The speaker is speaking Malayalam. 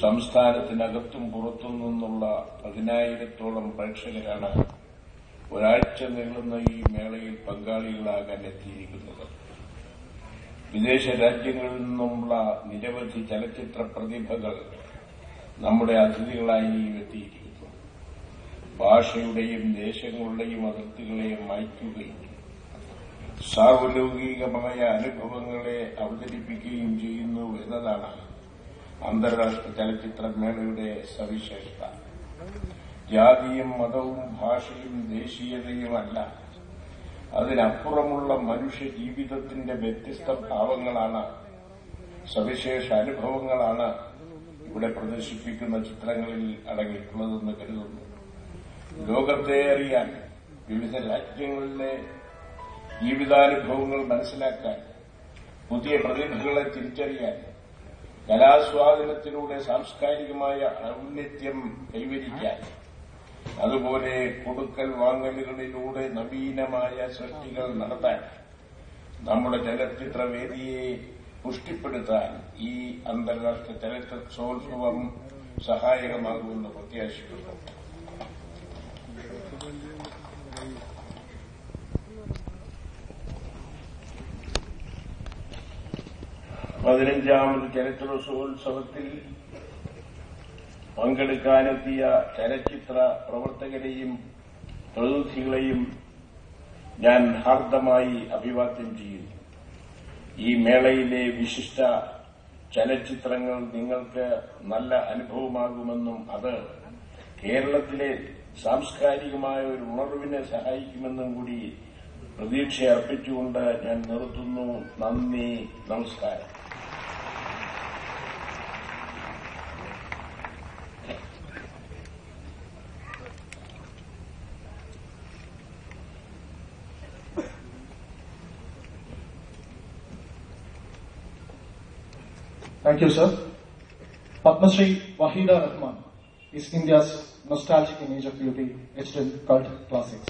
സംസ്ഥാനത്തിനകത്തും പുറത്തും നിന്നുള്ള 10,000-ഓളം പ്രേക്ഷകരാണ് ഒരാഴ്ച നീളുന്ന ഈ മേളയിൽ പങ്കാളികളാകാൻ എത്തിയിരിക്കുന്നത്. വിദേശ രാജ്യങ്ങളിൽ നിന്നുള്ള നിരവധി ചലച്ചിത്ര പ്രതിഭകൾ നമ്മുടെ അതിഥികളായി എത്തിയിരിക്കുന്നു. ഭാഷയുടെയും ദേശങ്ങളുടെയും അതിർത്തികളെ മായ്ക്കുകയും സാർവലൗകികമായ അനുഭവങ്ങളെ അവതരിപ്പിക്കുകയും ചെയ്യുന്നു എന്നതാണ് അന്താരാഷ്ട്ര ചലച്ചിത്രമേളയുടെ സവിശേഷത. ജാതിയും മതവും ഭാഷയും ദേശീയതയുമല്ല, അതിനപ്പുറമുള്ള മനുഷ്യ ജീവിതത്തിന്റെ വ്യത്യസ്ത ഭാവങ്ങളാണ്, സവിശേഷ അനുഭവങ്ങളാണ് ഇവിടെ പ്രദർശിപ്പിക്കുന്ന ചിത്രങ്ങളിൽ അടങ്ങിയിട്ടുള്ളതെന്ന് കരുതുന്നു. ലോകത്തെ അറിയാൻ, വിവിധ രാജ്യങ്ങളിലെ ജീവിതാനുഭവങ്ങൾ മനസ്സിലാക്കാൻ, പുതിയ പ്രതിഭകളെ തിരിച്ചറിയാൻ, കലാസ്വാദനത്തിലൂടെ സാംസ്കാരികമായ ഔന്നത്യം കൈവരിക്കാൻ, അതുപോലെ കൊടുക്കൽ വാങ്ങലുകളിലൂടെ നവീനമായ സൃഷ്ടികൾ നടത്താൻ, നമ്മുടെ ചലച്ചിത്രവേദിയെ പുഷ്ടിപ്പെടുത്താൻ ഈ അന്താരാഷ്ട്ര ചലച്ചിത്രോത്സവം സഹായകമാകുമെന്ന് പ്രത്യാശിക്കുന്നു. പതിനഞ്ചാമത് ചലച്ചിത്രോത്സവത്തിൽ പങ്കെടുക്കാനെത്തിയ ചലച്ചിത്ര പ്രവർത്തകരെയും പ്രതിനിധികളെയും ഞാൻ ഹാർദമായി അഭിവാദ്യം ചെയ്യുന്നു. ഈ മേളയിലെ വിശിഷ്ട ചലച്ചിത്രങ്ങൾ നിങ്ങൾക്ക് നല്ല അനുഭവമാകുമെന്നും അത് കേരളത്തിലെ സാംസ്കാരികമായ ഒരു ഉണർവിനെ സഹായിക്കുമെന്നും കൂടി പ്രതീക്ഷ അർപ്പിച്ചുകൊണ്ട് ഞാൻ നിർത്തുന്നു. നന്ദി, നമസ്കാരം. Thank you, sir. Padma Shri Wahida Rahman is India's nostalgic image of beauty, etched in cult classics.